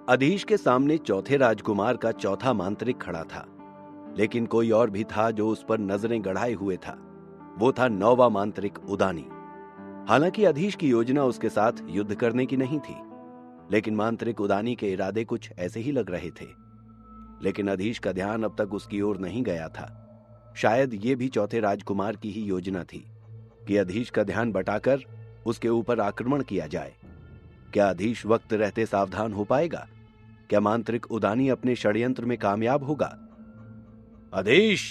अधीश के सामने चौथे राजकुमार का चौथा मांत्रिक खड़ा था, लेकिन कोई और भी था जो उस पर नजरें गड़ाए हुए था। वो था नौवां मांत्रिक उदानी। हालांकि अधीश की योजना उसके साथ युद्ध करने की नहीं थी, लेकिन मांत्रिक उदानी के इरादे कुछ ऐसे ही लग रहे थे। लेकिन अधीश का ध्यान अब तक उसकी ओर नहीं गया था। शायद ये भी चौथे राजकुमार की ही योजना थी कि अधीश का ध्यान बटाकर उसके ऊपर आक्रमण किया जाए। क्या अधीश वक्त रहते सावधान हो पाएगा? क्या मांत्रिक उदानी अपने षड्यंत्र में कामयाब होगा? अधीश!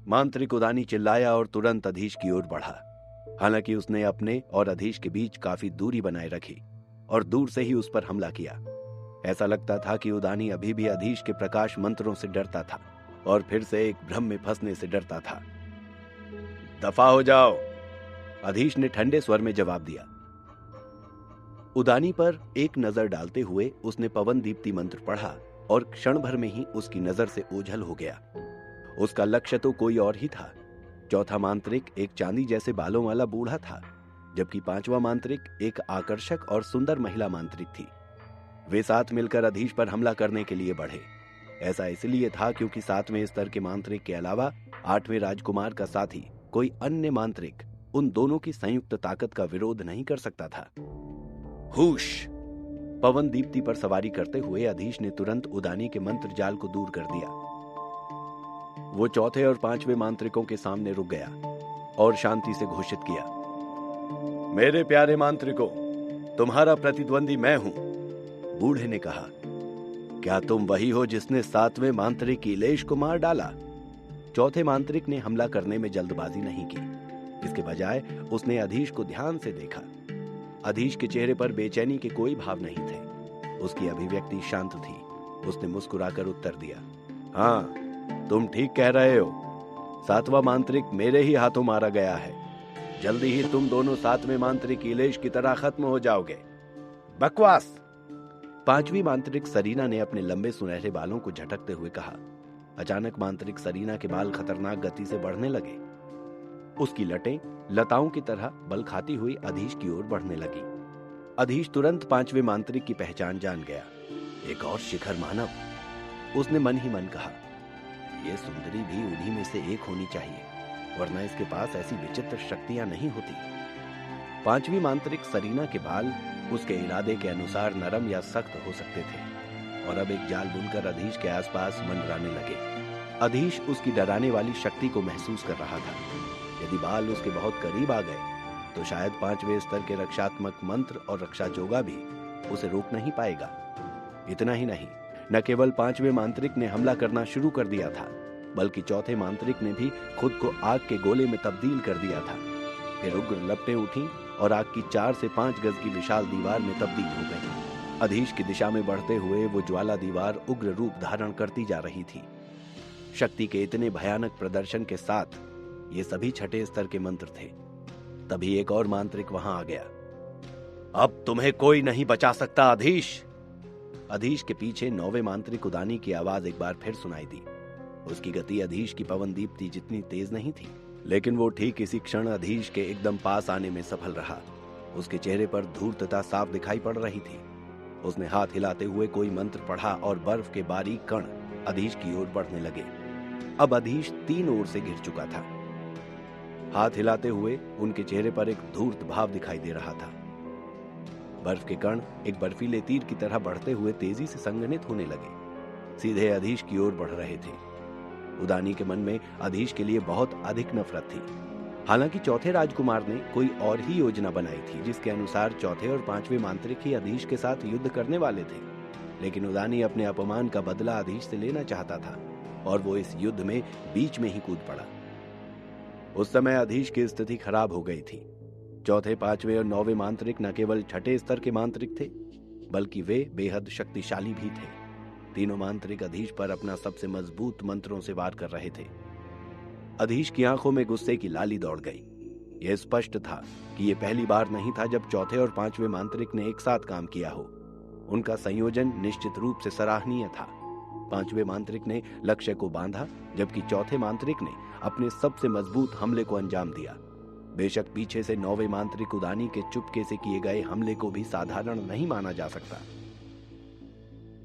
मांत्रिक उदानी चिल्लाया और तुरंत अधीश की ओर बढ़ा। हालांकि उसने अपने और अधीश के बीच काफी दूरी बनाए रखी और दूर से ही उस पर हमला किया। ऐसा लगता था कि उदानी अभी भी अधीश के प्रकाश मंत्रों से डरता था और फिर से एक भ्रम में फंसने से डरता था। दफा हो जाओ, अधीश ने ठंडे स्वर में जवाब दिया। उदानी पर एक नजर डालते हुए उसने पवन दीप्ति मंत्र पढ़ा और क्षण भर में ही उसकी नजर से ओझल हो गया। उसका लक्ष्य तो कोई और ही था। चौथा मांत्रिक एक चांदी जैसे बालों वाला बूढ़ा था, जबकि पांचवा मांत्रिक एक आकर्षक और सुंदर महिला मांत्रिक थी। वे साथ मिलकर अधीश पर हमला करने के लिए बढ़े। ऐसा इसलिए था क्योंकि 7वें स्तर के मांत्रिक के अलावा 8वें राजकुमार का साथी कोई अन्य मांत्रिक उन दोनों की संयुक्त ताकत का विरोध नहीं कर सकता था। हुश! पवन दीप्ति पर सवारी करते हुए अधीश ने तुरंत उदानी के मंत्र जाल को दूर कर दिया। वो चौथे और 5वें मांत्रिकों के सामने रुक गया और शांति से घोषित किया, मेरे प्यारे मांत्रिकों, तुम्हारा प्रतिद्वंदी मैं हूं। बूढ़े ने कहा, क्या तुम वही हो जिसने 7वें मांत्रिक इलेश को मार डाला? चौथे मांत्रिक ने हमला करने में जल्दबाजी नहीं की। इसके बजाय उसने अधीश को ध्यान से देखा। अधीश के चेहरे पर बेचैनी के कोई भाव नहीं थे। उसकी अभिव्यक्ति शांत थी। उसने मुस्कुराकर उत्तर दिया, हाँ, तुम ठीक कह रहे हो। 7वां मांत्रिक मेरे ही हाथों मारा गया है। जल्दी ही तुम दोनों 7वें मांत्रिक इलेश की तरह खत्म हो जाओगे। बकवास! 5वीं मांत्रिक सरीना ने अपने लंबे सुनहरे बालों को झटकते हुए कहा। अचानक मांत्रिक सरीना के बाल खतरनाक गति से बढ़ने लगे। उसकी लटें लताओं की तरह बल खाती हुई अधीश की ओर बढ़ने लगी। अधीश तुरंत 5वें मांत्रिक की पहचान जान गया। एक और शिखर मानव, उसने मन ही मन कहा। यह सुंदरी भी उन्हीं में से एक होनी चाहिए, वरना इसके पास ऐसी विचित्र शक्तियां नहीं होती। 5वीं मांत्रिक सरीना के बाल उसके इरादे के अनुसार नरम या सख्त हो सकते थे और अब एक जाल बुनकर अधीश के आसपास मंडराने लगे। अधीश उसकी डराने वाली शक्ति को महसूस कर रहा था। यदि बाल उसके बहुत करीब आ गए तो शायद 5वें स्तर के रक्षात्मक मंत्र और रक्षा जोगा भी उसे रोक नहीं पाएगा। इतना ही नहीं, न केवल 5वें मांत्रिक ने हमला करना शुरू कर दिया था, बल्कि चौथे मांत्रिक ने भी खुद को आग के गोले में तब्दील कर दिया था। फिर उग्र लपटें उठी और आग की 4 से 5 गज की विशाल दीवार में तब्दील हो गई। अधीश की दिशा में बढ़ते हुए वो ज्वाला दीवार उग्र रूप धारण करती जा रही थी। शक्ति के इतने भयानक प्रदर्शन के साथ ये सभी 6ठे स्तर के मंत्र थे। तभी एक और मांत्रिक वहां आ गया। अब तुम्हें कोई नहीं बचा सकता अधीश! अधीश के पीछे 9वें मांत्रिक उदानी की आवाज एक बार फिर सुनाई दी। उसकी गति अधीश की पवन दीप्ति जितनी तेज नहीं थी, लेकिन वो ठीक इसी क्षण अधीश के एकदम पास आने में सफल रहा। उसके चेहरे पर धूर्तता साफ दिखाई पड़ रही थी। उसने हाथ हिलाते हुए कोई मंत्र पढ़ा और बर्फ के बारीक कण अधीश की ओर बढ़ने लगे। अब अधीश 3 ओर से घिर चुका था। हाथ हिलाते हुए उनके चेहरे पर एक धूर्त भाव दिखाई दे रहा था। बर्फ के कण एक बर्फीले तीर की तरह बढ़ते हुए तेजी से संघनित होने लगे, सीधे अधीश की ओर बढ़ रहे थे। उदानी के मन में अधीश के लिए बहुत अधिक नफरत थी। हालांकि चौथे राजकुमार ने कोई और ही योजना बनाई थी, जिसके अनुसार चौथे और 5वें मांत्रिक ही अधीश के साथ युद्ध करने वाले थे। लेकिन उदानी अपने अपमान का बदला अधीश से लेना चाहता था और वो इस युद्ध में बीच में ही कूद पड़ा। उस समय अधीश की स्थिति खराब हो गई थी। चौथे, 5वें और 9वें मांत्रिक न केवल 6ठे स्तर के मांत्रिक थे, बल्कि वे बेहद शक्तिशाली भी थे। तीनों मांत्रिक अधीश पर अपना सबसे मजबूत मंत्रों से वार कर रहे थे। अधीश की आंखों में गुस्से की लाली दौड़ गई। यह स्पष्ट था कि यह पहली बार नहीं था जब चौथे और 5वें मांत्रिक ने एक साथ काम किया हो। उनका संयोजन निश्चित रूप से सराहनीय था। 5वें मांत्रिक ने लक्ष्य को बांधा, जबकि चौथे मांत्रिक ने अपने सबसे मजबूत हमले को अंजाम दिया। बेशक पीछे से 9वें मांत्रिक उदानी के चुपके से किए गए हमले को भी साधारण नहीं माना जा सकता।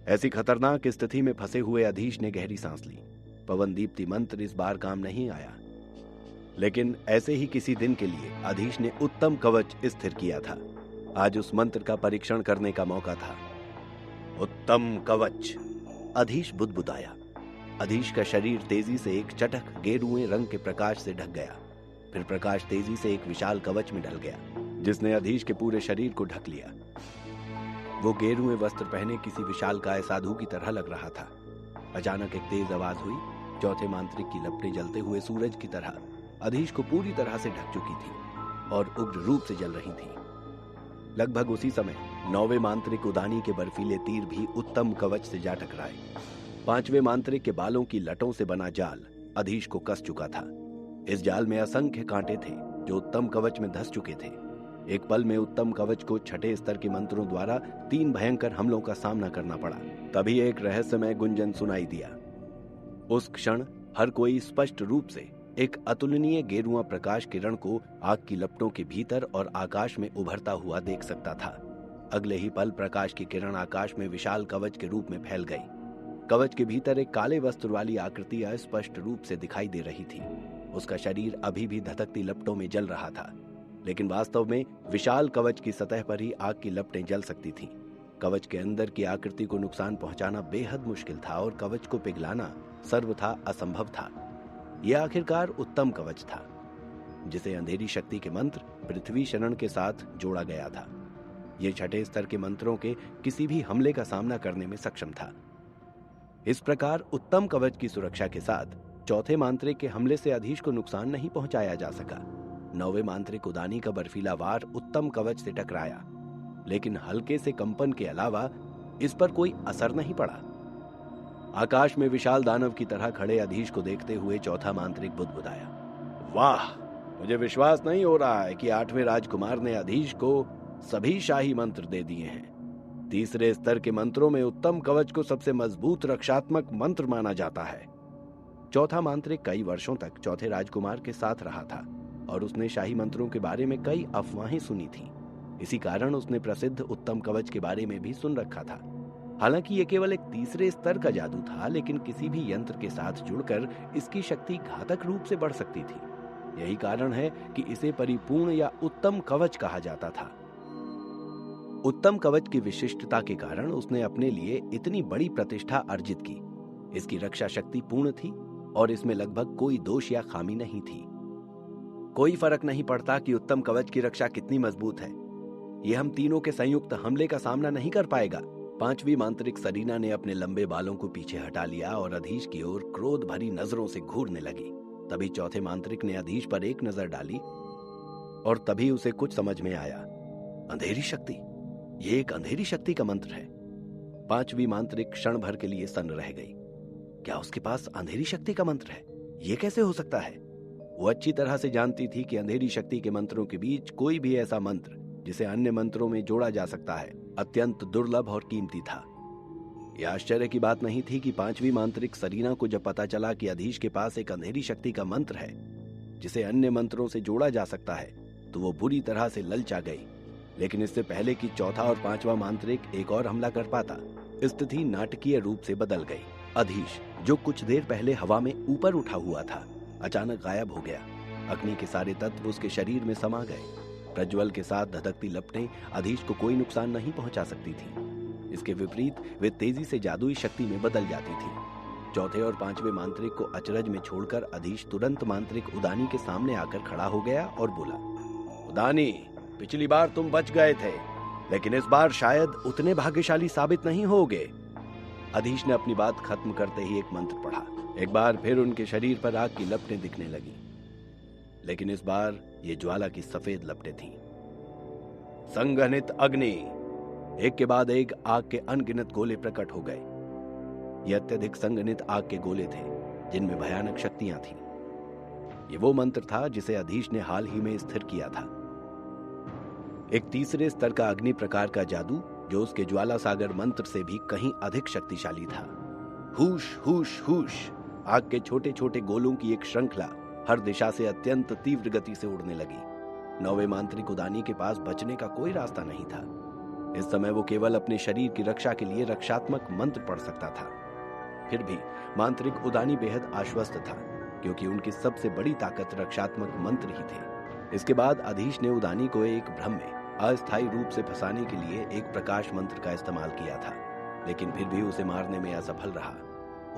ऐसी खतरनाक स्थिति में फंसे हुए अधीश ने गहरी सांस ली। पवन दीप्ति मंत्र इस बार काम नहीं आया, लेकिन ऐसे ही किसी दिन के लिए अधीश ने उत्तम कवच स्थिर किया था। आज उस मंत्र का परीक्षण करने का मौका था। उत्तम कवच, अधीश बुदबुदाया। अधीश का शरीर तेजी से एक चटक गेरुए रंग के प्रकाश से ढक गया। फिर प्रकाश तेजी से एक विशाल कवच में ढल गया, जिसने अधीश के पूरे शरीर को ढक लिया। वो गेरुए वस्त्र पहने किसी विशालकाय साधु की तरह लग रहा था। अचानक एक तेज आवाज हुई। चौथे मांत्रिक की लपटें जलते हुए सूरज की तरह अधीश को पूरी तरह से ढक चुकी थी और उग्र रूप से जल रही थी। लगभग उसी समय 9वें मांत्रिक उदानी के बर्फीले तीर भी उत्तम कवच से जा टकराए। 5वें मांत्रिक के बालों की लटों से बना जाल अधीश को कस चुका था। इस जाल में असंख्य कांटे थे जो उत्तम कवच में धस चुके थे। एक पल में उत्तम कवच को छठे स्तर के मंत्रों द्वारा 3 भयंकर हमलों का सामना करना पड़ा। तभी एक रहस्यमय गुंजन सुनाई दिया। उस क्षण हर कोई स्पष्ट रूप से एक अतुलनीय गेरुआ प्रकाश किरण को आग की लपटों के भीतर और आकाश में उभरता हुआ देख सकता था। अगले ही पल प्रकाश की किरण आकाश में विशाल कवच के रूप में फैल गई। कवच के भीतर एक काले वस्त्र वाली आकृति अस्पष्ट रूप से दिखाई दे रही थी। उसका शरीर अभी भी धधकती लपटों में जल रहा था, लेकिन वास्तव में विशाल कवच की सतह पर ही आग की लपटें जल सकती थीं। कवच के अंदर की आकृति को नुकसान पहुंचाना बेहद मुश्किल था और कवच को पिघलाना सर्वथा असंभव था। यह आखिरकार उत्तम कवच था, जिसे अंधेरी शक्ति के मंत्र पृथ्वी शरण के साथ जोड़ा गया था। यह छठे स्तर के मंत्रों के किसी भी हमले का सामना करने में सक्षम था। इस प्रकार उत्तम कवच की सुरक्षा के साथ चौथे मांत्रिक के हमले से अधीश को नुकसान नहीं पहुंचाया जा सका। 9वें मांत्रिक उदानी का बर्फीला वार उत्तम कवच से टकराया, लेकिन हल्के से कंपन के अलावा इस पर कोई असर नहीं पड़ा। आकाश में विशाल दानव की तरह खड़े अधीश को देखते हुए चौथा मांत्रिक बुदबुदाया। वाह, मुझे विश्वास नहीं हो रहा है कि 8वें राजकुमार ने अधीश को सभी शाही मंत्र दे दिए हैं। 3रे स्तर के मंत्रों में उत्तम कवच को सबसे मजबूत रक्षात्मक मंत्र माना जाता है। चौथा मांत्रिक कई वर्षों तक चौथे राजकुमार के साथ रहा था और उसने शाही मंत्रों के बारे में कई अफवाहें सुनी थी। इसी कारण उसने प्रसिद्ध उत्तम कवच के बारे में भी सुन रखा था। हालांकि यह केवल एक 3रे स्तर का जादू था, लेकिन किसी भी यंत्र के साथ जुड़कर इसकी शक्ति घातक रूप से बढ़ सकती थी। यही कारण है कि इसे परिपूर्ण या उत्तम कवच कहा जाता था। उत्तम कवच की विशिष्टता के कारण उसने अपने लिए इतनी बड़ी प्रतिष्ठा अर्जित की। इसकी रक्षा शक्ति पूर्ण थी और इसमें लगभग कोई दोष या खामी नहीं थी। कोई फर्क नहीं पड़ता कि उत्तम कवच की रक्षा कितनी मजबूत है, यह हम तीनों के संयुक्त हमले का सामना नहीं कर पाएगा। 5वीं मांत्रिक सरीना ने अपने लंबे बालों को पीछे हटा लिया और अधीश की ओर क्रोध भरी नजरों से घूरने लगी। तभी चौथे मांत्रिक ने अधीश पर एक नजर डाली और तभी उसे कुछ समझ में आया। अंधेरी शक्ति, यह एक अंधेरी शक्ति का मंत्र है। 5वीं मांत्रिक क्षण भर के लिए सन्न रह गई। क्या उसके पास अंधेरी शक्ति का मंत्र है? यह कैसे हो सकता है? वो अच्छी तरह से जानती थी कि अंधेरी शक्ति के मंत्रों के बीच कोई भी ऐसा मंत्र जिसे अन्य मंत्रों में जोड़ा जा सकता है अत्यंत दुर्लभ और कीमती था। यह आश्चर्य की बात नहीं थी कि 5वीं मांत्रिक सरीना को जब पता चला कि अधीश के पास एक अंधेरी शक्ति का मंत्र है जिसे अन्य मंत्रों से जोड़ा जा सकता है, तो वो बुरी तरह से ललचा गई। लेकिन इससे पहले कि चौथा और 5वां मांत्रिक एक और हमला कर पाता, स्थिति नाटकीय रूप से बदल गई। अधीश, जो कुछ देर पहले हवा में ऊपर उठा हुआ था, अचानक गायब हो गया। अग्नि के सारे तत्व उसके शरीर में समा गए। प्रज्वल के साथ धधकती लपटें अधीश को कोई नुकसान नहीं पहुंचा सकती थी। इसके विपरीत वे तेजी से जादुई शक्ति में बदल जाती थी। चौथे और 5वें मांत्रिक को अचरज में छोड़कर अधीश तुरंत मांत्रिक उदानी के सामने आकर खड़ा हो गया और बोला, उदानी, पिछली बार तुम बच गए थे, लेकिन इस बार शायद उतने भाग्यशाली साबित नहीं होगे। अधीश ने अपनी बात खत्म करते ही एक मंत्र पढ़ा। एक बार फिर उनके शरीर पर आग की लपटें दिखने लगी, लेकिन इस बार ये ज्वाला की सफेद लपटें थीं। संघनित अग्नि। एक के बाद एक आग के अनगिनत गोले प्रकट हो गए। ये अत्यधिक संघनित आग के गोले थे जिनमें भयानक शक्तियां थीं। ये वो मंत्र था जिसे अधीश ने हाल ही में स्थिर किया था। एक 3रे स्तर का अग्नि प्रकार का जादू जो उसके ज्वाला सागर मंत्र से भी कहीं अधिक शक्तिशाली था। हुश हुश हुश। आग के छोटे छोटे गोलों की एक श्रृंखला हर दिशा से अत्यंत तीव्र गति से उड़ने लगी। 9वें मांत्रिक उदानी के पास बचने का कोई रास्ता नहीं था। इस समय वो केवल अपने शरीर की रक्षा के लिए रक्षात्मक मंत्र पढ़ सकता था। फिर भी मांत्रिक उदानी बेहद आश्वस्त था, क्योंकि उनकी सबसे बड़ी ताकत रक्षात्मक मंत्र ही थे। इसके बाद अधीश ने उदानी को एक भ्रम में अस्थायी रूप से फंसाने के लिए एक प्रकाश मंत्र का इस्तेमाल किया था, लेकिन फिर भी उसे मारने में असफल रहा।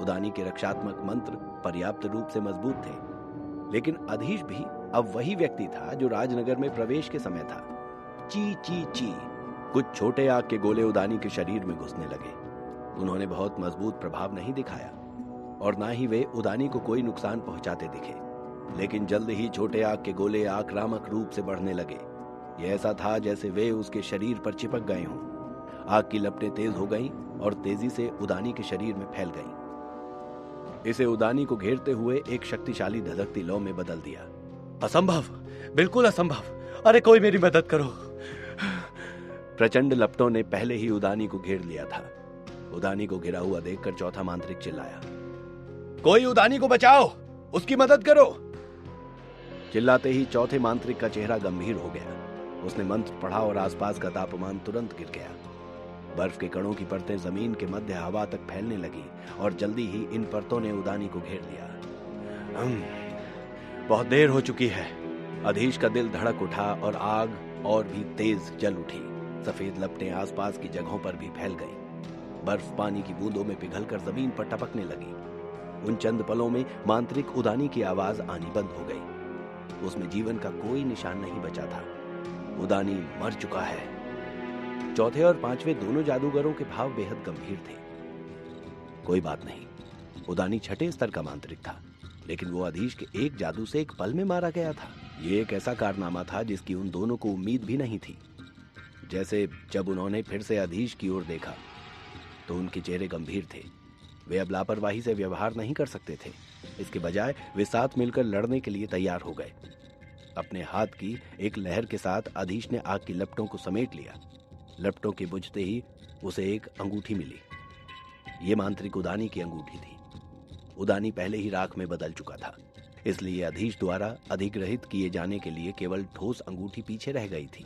उदानी के रक्षात्मक मंत्र पर्याप्त रूप से मजबूत थे, लेकिन अधीश भी अब वही व्यक्ति था जो राजनगर में प्रवेश के समय था। ची ची ची, कुछ छोटे आग के गोले उदानी के शरीर में घुसने लगे। उन्होंने बहुत मजबूत प्रभाव नहीं दिखाया और ना ही वे उदानी को कोई नुकसान पहुंचाते दिखे, लेकिन जल्द ही छोटे आग के गोले आक्रामक रूप से बढ़ने लगे। यह ऐसा था जैसे वे उसके शरीर पर चिपक गए हों। आग की लपटें तेज हो गईं और तेजी से उदानी के शरीर में फैल गईं। इसे उदानी को घेरते हुए एक शक्तिशाली धधकती लौ में बदल दिया। असंभव, बिल्कुल असंभव, अरे कोई मेरी मदद करो। प्रचंड लपटों ने पहले ही उदानी को घेर लिया था। उदानी को घिरा हुआ देखकर चौथा मांत्रिक चिल्लाया, कोई उदानी को बचाओ, उसकी मदद करो। चिल्लाते ही चौथे मांत्रिक का चेहरा गंभीर हो गया। उसने मंत्र पढ़ा और आसपास का तापमान तुरंत गिर गया। बर्फ के कणों की परतें जमीन के मध्य हवा तक फैलने लगी और जल्दी ही इन परतों ने उदानी को घेर लिया। बहुत देर हो चुकी है। अधीश का दिल धड़क उठा और आग और भी तेज जल उठी। सफेद लपटें आसपास की जगहों पर भी फैल गईं। बर्फ पानी की बूंदों में पिघलकर जमीन पर टपकने लगी। उन चंद पलों में मांत्रिक उदानी की आवाज आनी बंद हो गई। उसमें जीवन का कोई निशान नहीं बचा था। उदानी मर चुका है। चौथे और पांचवें दोनों जादूगरों के भाव बेहद गंभीर थे। कोई बात नहीं, उदानी छठे स्तर का मांत्रिक था, लेकिन वो अधीश के एक जादू से एक पल में मारा गया था। ये एक ऐसा कारनामा था जिसकी उन दोनों को उम्मीद भी नहीं थी। जैसे जब उन्होंने फिर से अधीश की ओर देखा तो उनके चेहरे गंभीर थे। वे अब लापरवाही से व्यवहार नहीं कर सकते थे। इसके बजाय वे साथ मिलकर लड़ने के लिए तैयार हो गए। अपने हाथ की एक लहर के साथ अधीश ने आग की लपटों को समेट लिया। लपटों के बुझते ही उसे एक अंगूठी मिली। ये मांत्रिक उदानी की अंगूठी थी। उदानी पहले ही राख में बदल चुका था, इसलिए अधीश द्वारा अधिग्रहित किए जाने के लिए केवल ठोस अंगूठी पीछे रह गई थी।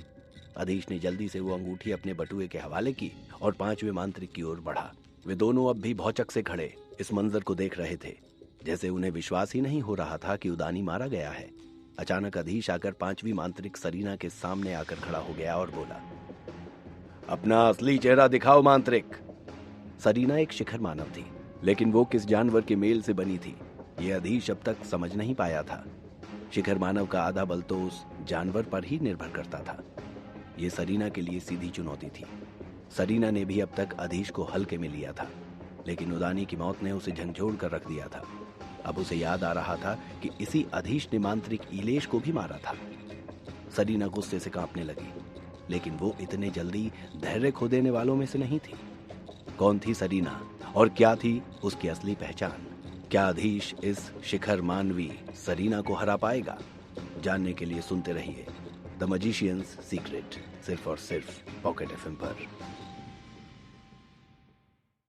अधीश ने जल्दी से वो अंगूठी अपने बटुए के हवाले की और पांचवें मांत्रिक की ओर बढ़ा। वे दोनों अब भी भौचक से खड़े इस मंजर को देख रहे थे, जैसे उन्हें विश्वास ही नहीं हो रहा था कि उदानी मारा गया है। अचानक अधीश आकर पांचवी मांत्रिक सरीना के सामने आकर खड़ा हो गया और बोला, अपना असली चेहरा दिखाओ मांत्रिक। सरीना एक शिखर मानव थी, लेकिन वो किस जानवर के मेल से बनी थी ये अधीश अब तक समझ नहीं पाया था। शिखर मानव का आधा बल तो उस जानवर पर ही निर्भर करता था। ये सरीना के लिए सीधी चुनौती थी। सरीना ने भी अब तक अधीश को हल्के में लिया था, लेकिन उदानी की मौत ने उसे झंझोड़ कर रख दिया था। अब उसे याद आ रहा था कि इसी अधीश ने मांत्रिक इलेश को भी मारा था। सरीना गुस्से से कांपने लगी, लेकिन वो इतने जल्दी धैर्य खो देने वालों में से नहीं थी। कौन थी सरीना और क्या थी उसकी असली पहचान? क्या अधीश इस शिखर मानवी सरीना को हरा पाएगा? जानने के लिए सुनते रहिए द मजिशियंस सीक्रेट, सिर्फ और सिर्फ पॉकेट एफएम पर।